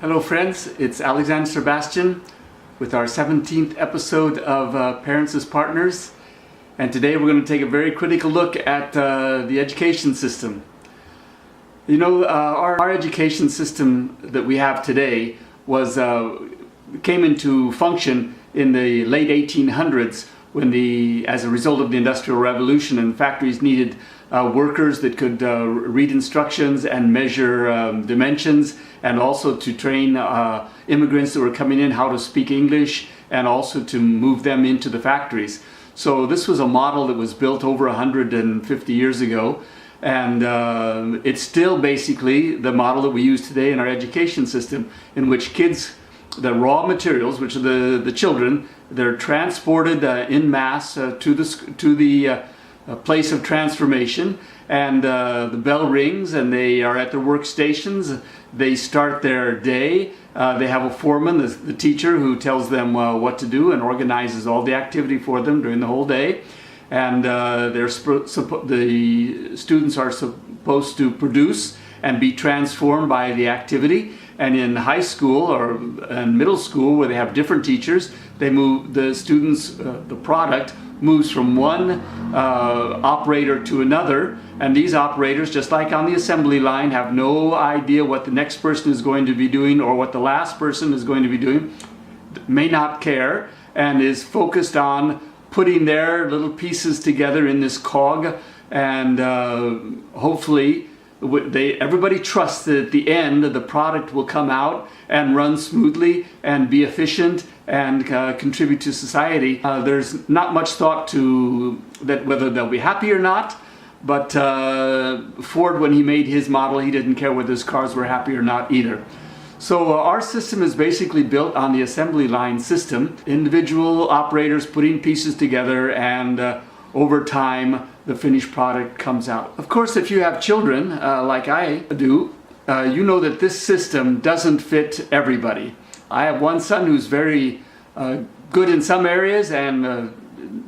Hello friends, it's Alexander Sebastian with our 17th episode of Parents as Partners, and today we're going to take a very critical look at the education system. You know, our education system that we have today came into function in the late 1800s when as a result of the Industrial Revolution, and factories needed workers that could read instructions and measure dimensions, and also to train immigrants that were coming in how to speak English, and also to move them into the factories. So this was a model that was built over 150 years ago, and it's still basically the model that we use today in our education system, in which kids, the raw materials, which are the children, they're transported en masse to the place of transformation, and the bell rings and they are at their workstations. They start their day. They have a foreman, the teacher, who tells them what to do and organizes all the activity for them during the whole day. And the students are supposed to produce and be transformed by the activity. And in high school or in middle school, where they have different teachers, they move the students, the product moves from one operator to another, and these operators, just like on the assembly line, have no idea what the next person is going to be doing or what the last person is going to be doing, may not care, and is focused on putting their little pieces together in this cog, and hopefully everybody trusts that at the end the product will come out and run smoothly and be efficient and contribute to society. There's not much thought to that whether they'll be happy or not, but Ford, when he made his model, he didn't care whether his cars were happy or not either. So our system is basically built on the assembly line system, individual operators putting pieces together, and over time the finished product comes out. Of course, if you have children like I do, you know that this system doesn't fit everybody. I have one son who's very good in some areas and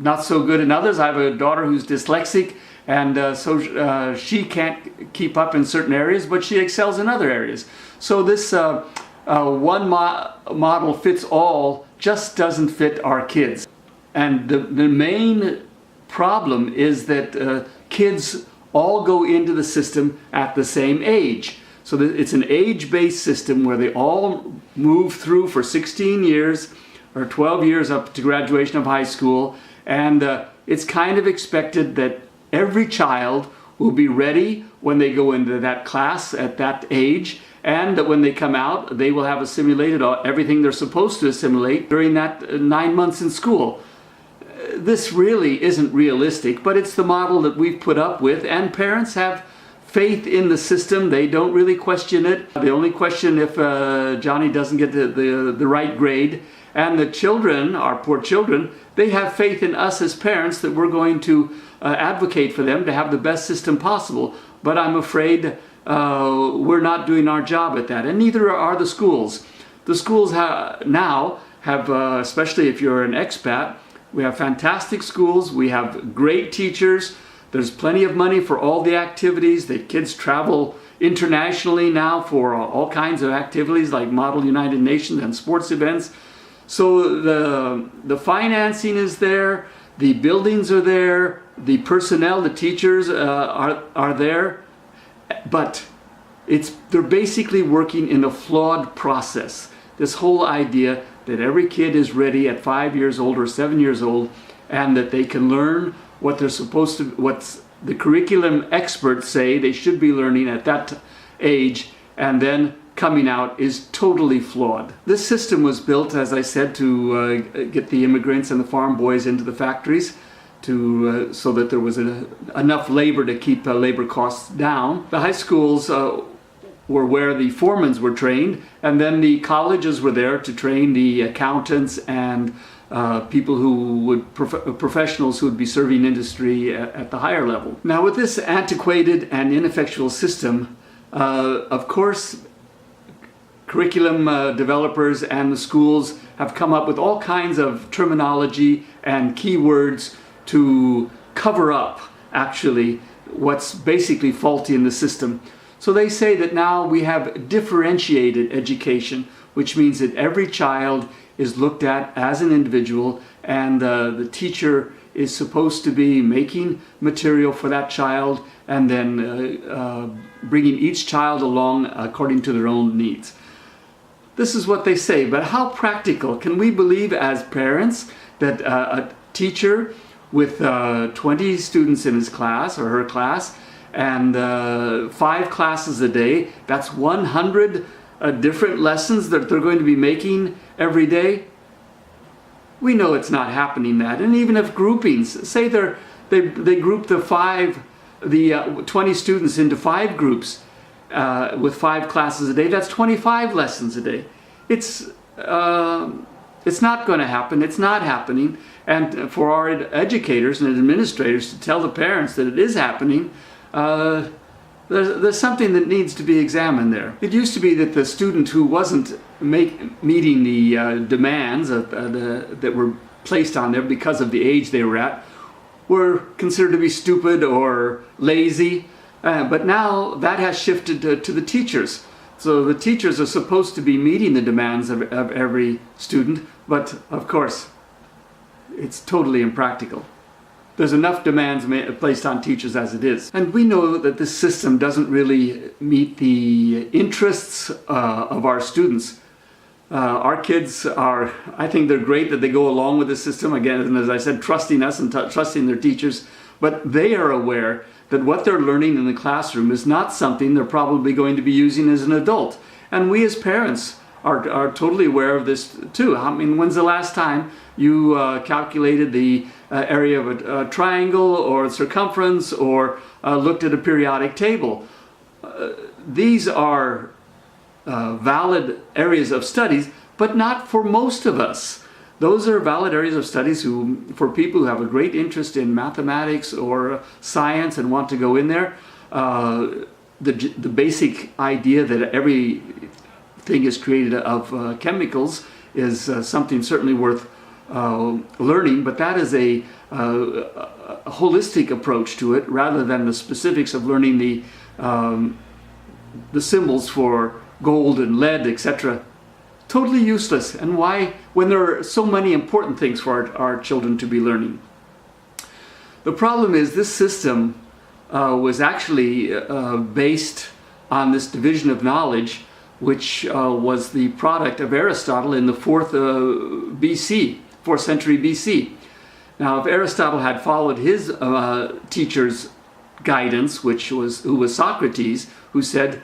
not so good in others. I have a daughter who's dyslexic, and so she can't keep up in certain areas, but she excels in other areas. So this one model fits all just doesn't fit our kids. And the main problem is that kids all go into the system at the same age. So that it's an age-based system where they all move through for 16 years or 12 years up to graduation of high school, and it's kind of expected that every child will be ready when they go into that class at that age, and that when they come out they will have assimilated everything they're supposed to assimilate during that 9 months in school. This really isn't realistic, but it's the model that we've put up with, and parents have faith in the system. They don't really question it. They only question if Johnny doesn't get the right grade. And the children, our poor children, they have faith in us as parents that we're going to advocate for them to have the best system possible. But I'm afraid we're not doing our job at that, and neither are the schools. The schools now have, especially if you're an expat, we have fantastic schools, we have great teachers, there's plenty of money for all the activities. The kids travel internationally now for all kinds of activities like Model United Nations and sports events. So the financing is there, the buildings are there, the personnel, the teachers are there, but they're basically working in a flawed process. This whole idea that every kid is ready at 5 years old or 7 years old, and that they can learn what they're supposed to, what the curriculum experts say they should be learning at that age, and then coming out, is totally flawed. This system was built, as I said, to get the immigrants and the farm boys into the factories, so that there was enough labor to keep labor costs down. The high schools were where the foremans were trained, and then the colleges were there to train the accountants and people who would, professionals who would be serving industry at the higher level. Now, with this antiquated and ineffectual system, of course, curriculum developers and the schools have come up with all kinds of terminology and keywords to cover up, actually, what's basically faulty in the system. So they say that now we have differentiated education, which means that every child is looked at as an individual, and the teacher is supposed to be making material for that child and then bringing each child along according to their own needs. This is what they say, but how practical? Can we believe as parents that a teacher with 20 students in his class or her class and 5 classes a day, that's 100 different lessons that they're going to be making every day? We know it's not happening that. And even if groupings, say they group the 20 students into 5 groups with 5 classes a day, that's 25 lessons a day. It's not going to happen. It's not happening. And for our educators and administrators to tell the parents that it is happening, there's something that needs to be examined there. It used to be that the student who wasn't meeting the demands that were placed on them because of the age they were at were considered to be stupid or lazy. But now that has shifted to the teachers. So the teachers are supposed to be meeting the demands of every student, but of course, it's totally impractical. There's enough demands placed on teachers as it is. And we know that this system doesn't really meet the interests of our students. Our kids are, I think they're great that they go along with the system, again, and as I said, trusting us and trusting their teachers, but they are aware that what they're learning in the classroom is not something they're probably going to be using as an adult. And we as parents are totally aware of this too. I mean, when's the last time you calculated the area of a triangle or circumference or looked at a periodic table? These are valid areas of studies, but not for most of us. Those are valid areas of studies for people who have a great interest in mathematics or science and want to go in there. The basic idea that everything is created of chemicals is something certainly worth learning, but that is a holistic approach to it rather than the specifics of learning the symbols for gold and lead, etc. Totally useless. And why, when there are so many important things for our children to be learning? The problem is this system was actually based on this division of knowledge, which was the product of Aristotle in the 4th century BC. Now, if Aristotle had followed his teacher's guidance, who was Socrates, who said,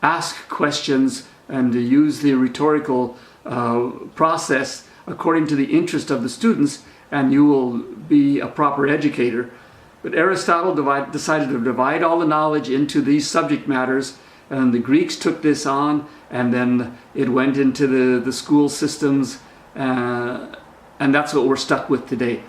ask questions and use the rhetorical process according to the interest of the students, and you will be a proper educator. But Aristotle decided to divide all the knowledge into these subject matters, and the Greeks took this on, and then it went into the school systems, and that's what we're stuck with today.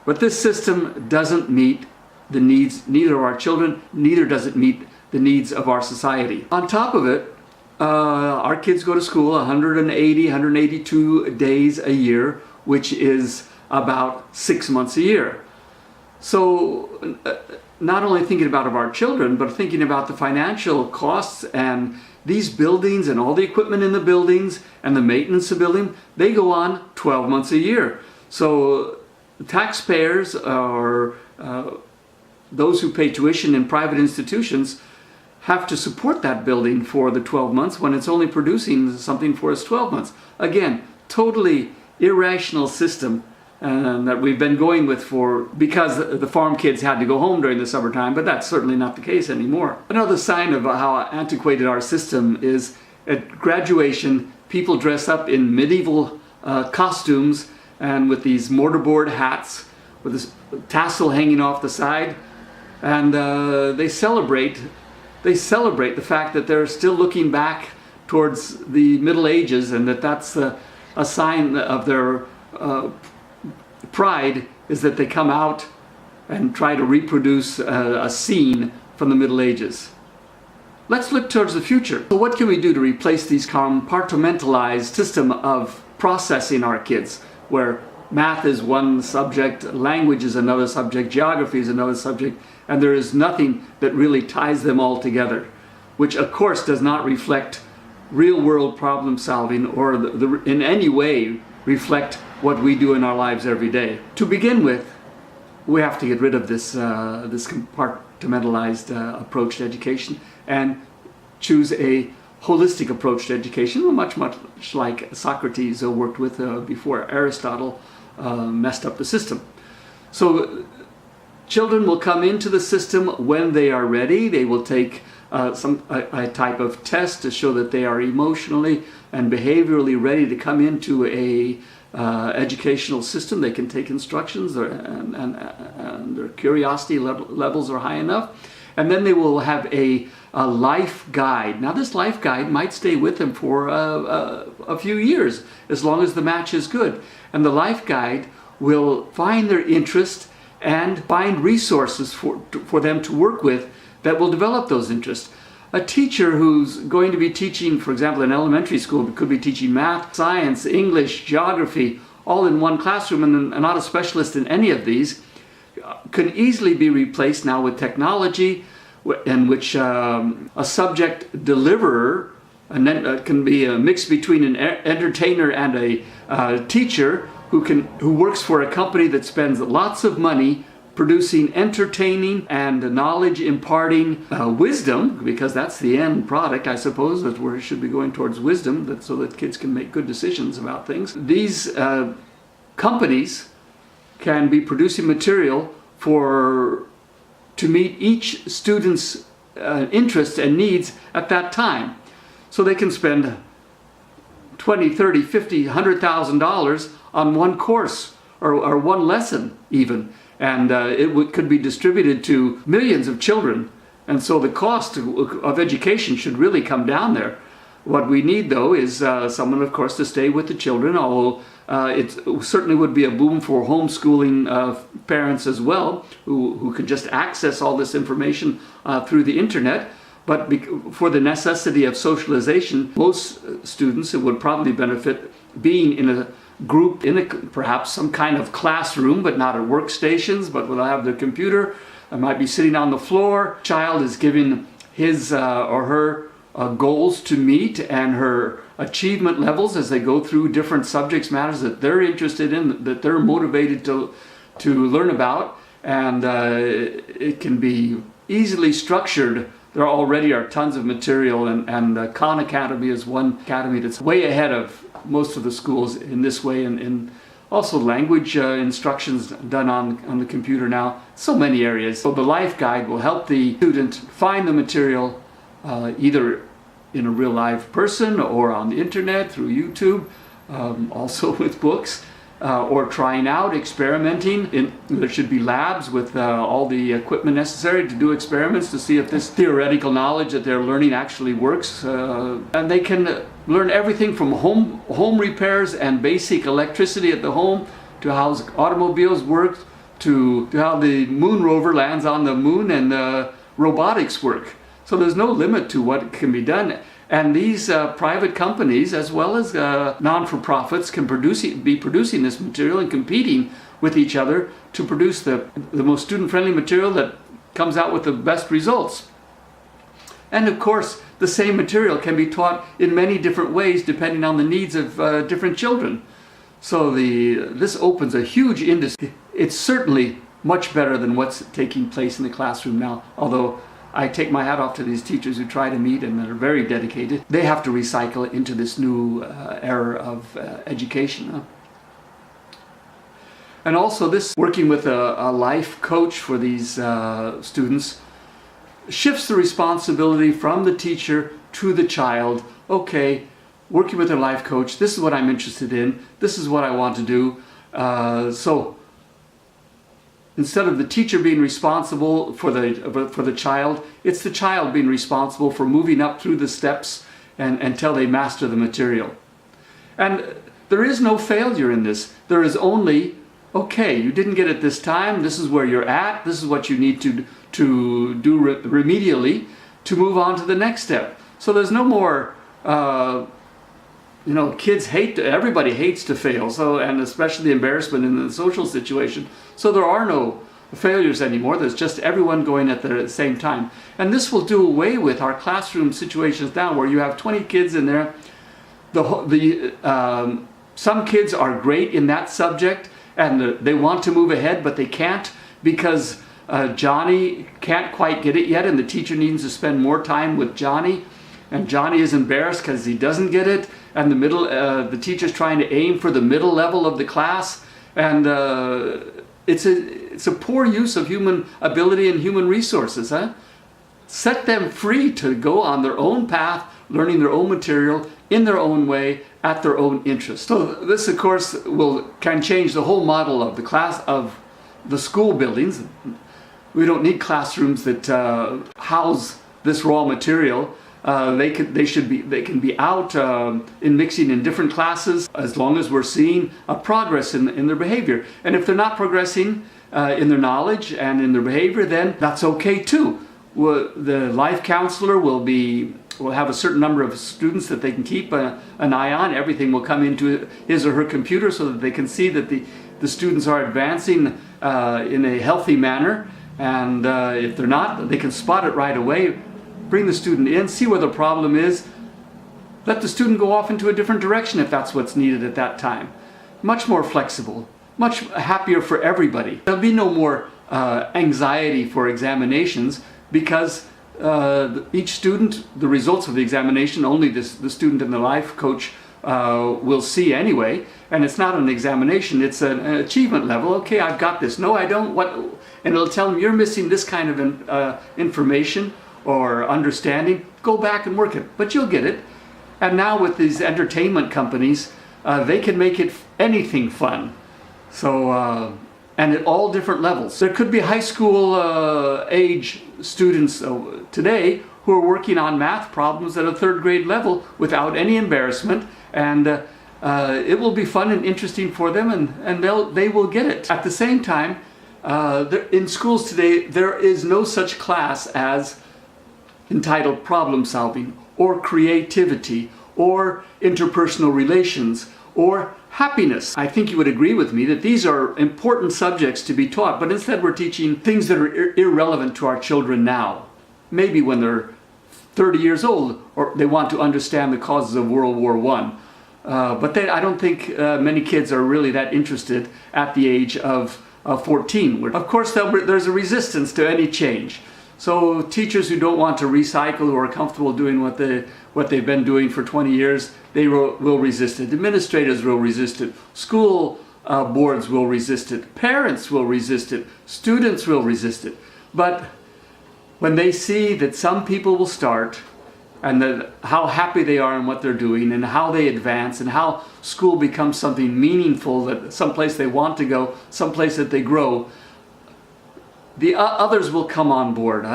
But this system doesn't meet the needs, neither of our children, neither does it meet the needs of our society. On top of it, our kids go to school 182 days a year, which is about 6 months a year. So not only thinking about our children, but thinking about the financial costs and these buildings and all the equipment in the buildings and the maintenance of the building, they go on 12 months a year. So taxpayers or those who pay tuition in private institutions have to support that building for the 12 months when it's only producing something for us 12 months. Again, totally irrational system that we've been going with because the farm kids had to go home during the summertime, but that's certainly not the case anymore. Another sign of how antiquated our system is, at graduation, people dress up in medieval costumes and with these mortarboard hats with this tassel hanging off the side, and they celebrate the fact that they're still looking back towards the Middle Ages, and that's a sign of their pride, is that they come out and try to reproduce a scene from the Middle Ages. Let's look towards the future. So what can we do to replace these compartmentalized system of processing our kids, where math is one subject, language is another subject, geography is another subject, and there is nothing that really ties them all together? which of course does not reflect real world problem solving or in any way reflect what we do in our lives every day. To begin with, we have to get rid of this compartmentalized approach to education and choose a holistic approach to education, much like Socrates worked with before Aristotle messed up the system. So children will come into the system when they are ready. They will take a type of test to show that they are emotionally and behaviorally ready to come into a educational system. They can take instructions, and their curiosity levels are high enough. And then they will have a life guide. Now this life guide might stay with them for a few years, as long as the match is good. And the life guide will find their interest and find resources for them to work with that will develop those interests. A teacher who's going to be teaching, for example, in elementary school, could be teaching math, science, English, geography, all in one classroom, and not a specialist in any of these, can easily be replaced now with technology, in which a subject deliverer, and then can be a mix between an entertainer and a teacher who works for a company that spends lots of money producing entertaining and knowledge imparting wisdom, because that's the end product, I suppose, that we should be going towards wisdom, so that kids can make good decisions about things. These companies can be producing material to meet each student's interests and needs at that time. So they can spend $20, $30, $50, $100,000 on one course or one lesson even. And it could be distributed to millions of children. And so the cost of education should really come down there. What we need, though, is someone, of course, to stay with the children, although it certainly would be a boom for homeschooling parents as well, who could just access all this information through the internet. But for the necessity of socialization, most students, it would probably benefit being in a group, perhaps some kind of classroom, but not at workstations, but will have their computer. It might be sitting on the floor. Child is given his or her goals to meet and her achievement levels as they go through different subjects matters that they're interested in, that they're motivated to learn about, and it can be easily structured. There already are tons of material, and Khan Academy is one academy that's way ahead of most of the schools in this way, and also language instructions done on the computer now. So many areas. So the life guide will help the student find the material either in a real live person or on the internet through YouTube, also with books, or trying out, experimenting. There should be labs with all the equipment necessary to do experiments to see if this theoretical knowledge that they're learning actually works. And they can learn everything from home repairs and basic electricity at the home, to how automobiles work, to how the moon rover lands on the moon, and robotics work. So there's no limit to what can be done. And these private companies, as well as non-for-profits, can be producing this material and competing with each other to produce the most student-friendly material that comes out with the best results. And of course, the same material can be taught in many different ways depending on the needs of different children. So this opens a huge industry. It's certainly much better than what's taking place in the classroom now, although I take my hat off to these teachers who try to meet and are very dedicated. They have to recycle it into this new era of education. And also this, working with a life coach for these students, shifts the responsibility from the teacher to the child. Okay, working with a life coach, this is what I'm interested in, this is what I want to do. So instead of the teacher being responsible for the child, it's the child being responsible for moving up through the steps until they master the material. And there is no failure in this. There is only, okay, you didn't get it this time, this is where you're at, this is what you need to do remedially to move on to the next step. So there's no more, kids everybody hates to fail, so, and especially the embarrassment in the social situation. So there are no failures anymore. There's just everyone going at the same time. And this will do away with our classroom situations now where you have 20 kids in there. Some kids are great in that subject and they want to move ahead, but they can't because Johnny can't quite get it yet and the teacher needs to spend more time with Johnny. And Johnny is embarrassed because he doesn't get it. And the teacher's trying to aim for the middle level of the class. And it's a poor use of human ability and human resources. Set them free to go on their own path, learning their own material in their own way at their own interest. So this, of course, can change the whole model of the school buildings. We don't need classrooms that house this raw material. They can be out in mixing in different classes as long as we're seeing a progress in their behavior. And if they're not progressing in their knowledge and in their behavior, then that's okay too. The life counselor will have a certain number of students that they can keep an eye on. Everything will come into his or her computer so that they can see that the students are advancing in a healthy manner. And if they're not, they can spot it right away. Bring the student in, see where the problem is. Let the student go off into a different direction if that's what's needed at that time. Much more flexible, much happier for everybody. There'll be no more anxiety for examinations because each student, the results of the examination, only the student and the life coach will see anyway. And it's not an examination, it's an achievement level. Okay, I've got this. No, I don't. What? And it'll tell them you're missing this kind of information or understanding. Go back and work it, but you'll get it. And now with these entertainment companies, they can make it anything fun. So, and at all different levels. There could be high school age students today who are working on math problems at a third grade level without any embarrassment, and it will be fun and interesting for them, and they will get it. At the same time, in schools today, there is no such class as entitled problem solving or creativity or interpersonal relations or happiness. I think you would agree with me that these are important subjects to be taught, but instead we're teaching things that are irrelevant to our children now. Maybe when they're 30 years old or they want to understand the causes of World War I. But I don't think many kids are really that interested at the age of 14. Of course, there's a resistance to any change. So teachers who don't want to recycle, who are comfortable doing what they've been doing for 20 years, they will resist it. Administrators will resist it. School boards will resist it. Parents will resist it. Students will resist it. But when they see that some people will start and how happy they are in what they're doing and how they advance and how school becomes something meaningful, that someplace they want to go, someplace that they grow, the others will come on board.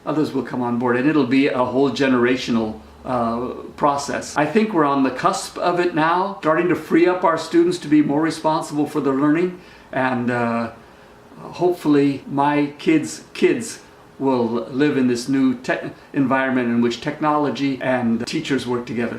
Others will come on board, and it'll be a whole generational process. I think we're on the cusp of it now, starting to free up our students to be more responsible for their learning, and hopefully my kids will live in this new environment in which technology and teachers work together.